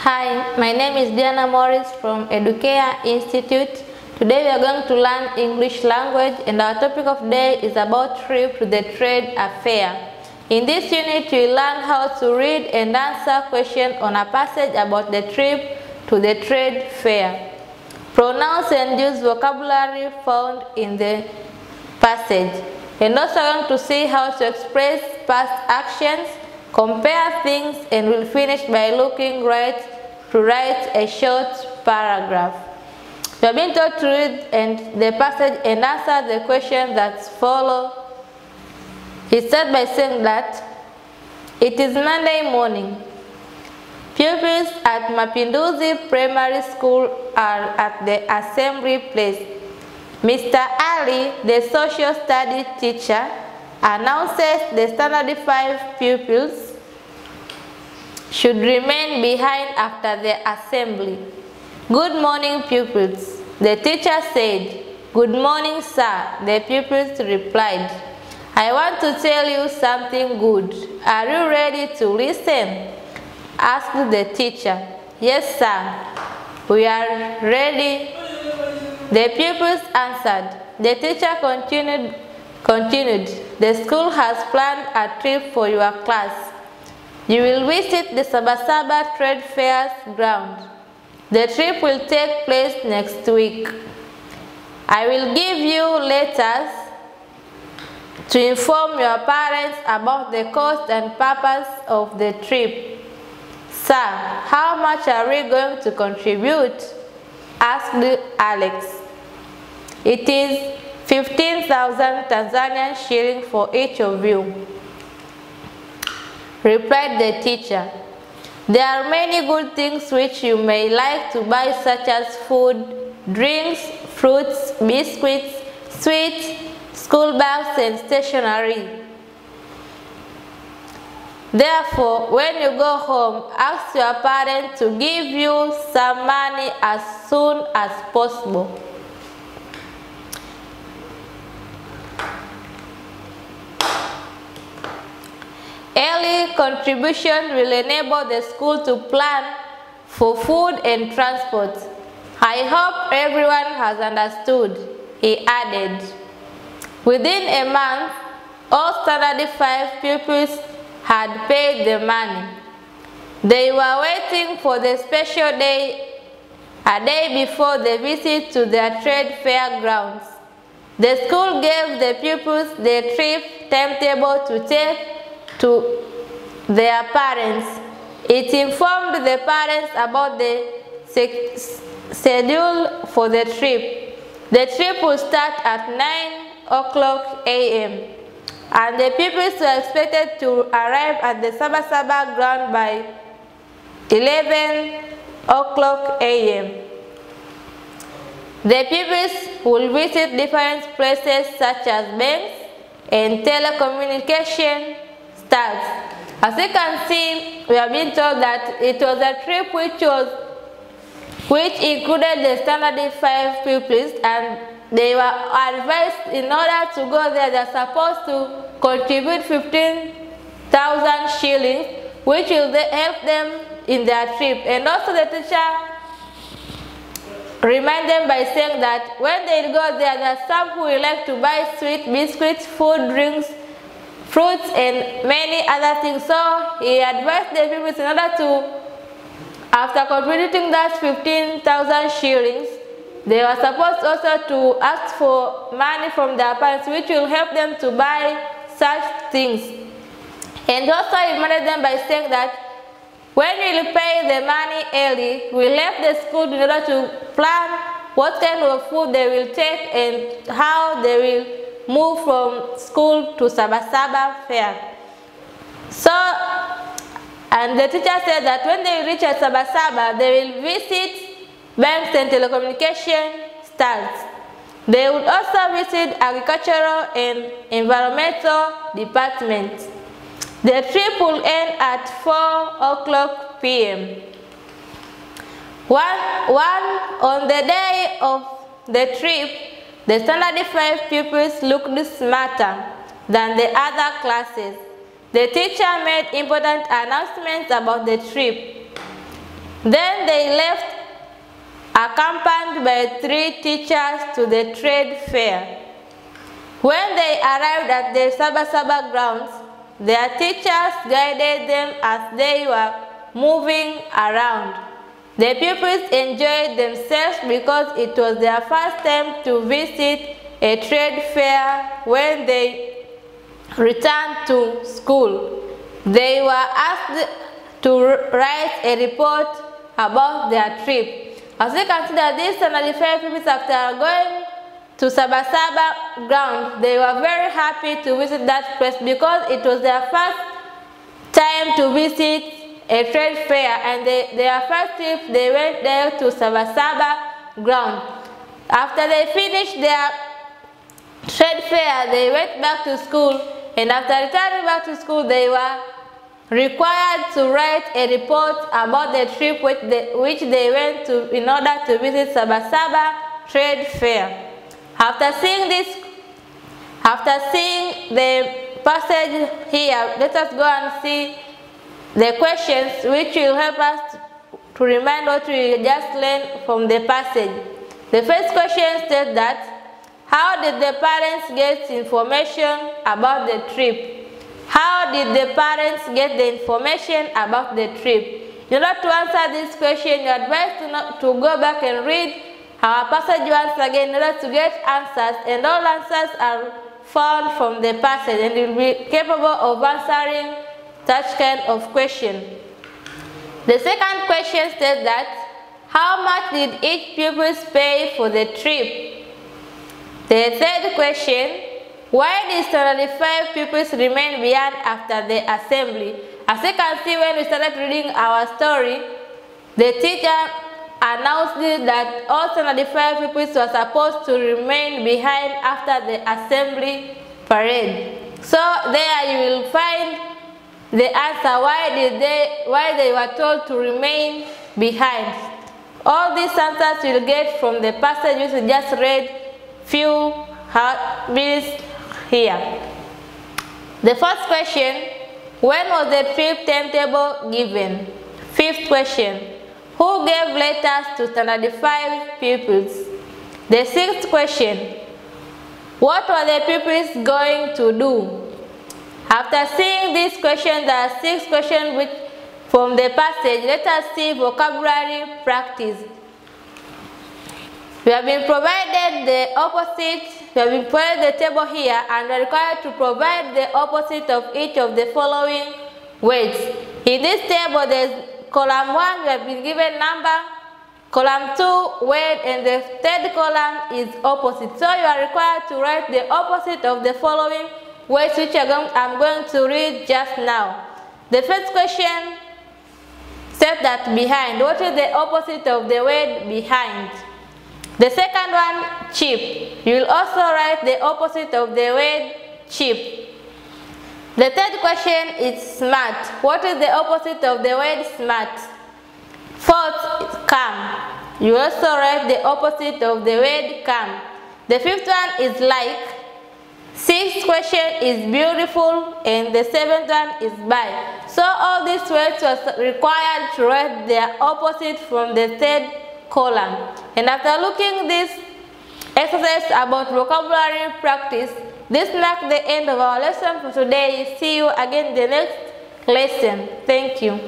Hi, my name is Diana Morris from Edukea Institute. Today we are going to learn English language and our topic of the day is about trip to the trade fair. In this unit we learn how to read and answer questions on a passage about the trip to the trade fair. Pronounce and use vocabulary found in the passage. And also going to see how to express past actions, compare things, and we'll finish by looking to write a short paragraph. You have been taught to read the passage and answer the questions that follow. He starts by saying that it is Monday morning. Pupils at Mapinduzi Primary School are at the assembly place. Mr. Ali, the social studies teacher, announces the standard 5 pupils should remain behind after the assembly. Good morning, pupils, the teacher said. Good morning, sir, the pupils replied. I want to tell you something good. Are you ready to listen? Asked the teacher. Yes, sir, we are ready. The pupils answered. The teacher continued. The school has planned a trip for your class. You will visit the Sabasaba Trade Fair's ground. The trip will take place next week. I will give you letters to inform your parents about the cost and purpose of the trip. Sir, how much are we going to contribute? Asked Alex. It is 15,000 Tanzanian shillings for each of you, replied the teacher. There are many good things which you may like to buy, such as food, drinks, fruits, biscuits, sweets, school bags, and stationery. Therefore, when you go home, ask your parents to give you some money as soon as possible. Early contribution will enable the school to plan for food and transport. I hope everyone has understood, he added. Within a month, all standard 5 pupils had paid the money. They were waiting for the special day, a day before the visit to their trade fair grounds. The school gave the pupils the trip timetable to take to their parents. It informed the parents about the schedule for the trip. The trip will start at 9:00 a.m. and the pupils were expected to arrive at the Sabasaba ground by 11:00 a.m. The pupils will visit different places such as banks and telecommunication stars. As you can see, we have been told that it was a trip which included the standard 5 pupils, and they were advised in order to go there they are supposed to contribute 15,000 shillings, which will help them in their trip. And also the teacher reminded them by saying that when they go there are some who will like to buy sweet biscuits, food, drinks, fruits, and many other things. So he advised the pupils in order to, after contributing that 15,000 shillings, they were supposed also to ask for money from their parents, which will help them to buy such things. And also he reminded them by saying that when we will pay the money early, we left the school in order to plan what kind of food they will take and how they will move from school to Sabasaba Fair. So, and the teacher said that when they reach at Sabasaba, they will visit banks and telecommunication stalls. They would also visit agricultural and environmental departments. The trip will end at 4:00 p.m. On the day of the trip, the standard 5 pupils looked smarter than the other classes. The teacher made important announcements about the trip. Then they left, accompanied by 3 teachers, to the trade fair. When they arrived at the Sabasaba grounds, their teachers guided them as they were moving around. The pupils enjoyed themselves because it was their first time to visit a trade fair. When they returned to school, they were asked to write a report about their trip. As you can see that these 75 pupils, after going to Sabasaba ground, they were very happy to visit that place because it was their first time to visit a trade fair, and their first trip they went there to Sabasaba ground. After they finished their trade fair, they went back to school, and after returning back to school, they were required to write a report about the trip which they went to in order to visit Sabasaba trade fair. After seeing the passage here, let us go and see the questions which will help us to remind what we just learned from the passage. The first question states that, how did the parents get information about the trip? How did the parents get the information about the trip? In order to answer this question, you are advised to go back and read our passage once again in order to get answers, and all answers are found from the passage, and you will be capable of answering such kind of question. The second question states that, how much did each pupil pay for the trip? The third question, why did 75 pupils remain behind after the assembly? As you can see, when we started reading our story, the teacher announced that all 75 pupils were supposed to remain behind after the assembly parade. So there you will find the answer why they were told to remain behind. All these answers you will get from the passage which we just read few minutes here. The first question, when was the trip timetable given? Fifth question, who gave letters to 75 pupils? The sixth question, what were the pupils going to do? After seeing these questions, there are 6 questions which from the passage. Let us see vocabulary practice. We have been provided the opposite, we have been provided the table here, and we are required to provide the opposite of each of the following words. In this table, there is column 1, we have been given number, column 2, word, and the third column is opposite. So you are required to write the opposite of the following words which I'm going to read just now. The first question says that behind. What is the opposite of the word behind? The second one, cheap. You will also write the opposite of the word cheap. The third question is smart. What is the opposite of the word smart? Fourth, calm. You also write the opposite of the word calm. The fifth one is like. Sixth question is beautiful, and the seventh one is by. So all these words was required to write their opposite from the third column. And after looking this exercise about vocabulary practice, this marks the end of our lesson for today. See you again in the next lesson. Thank you.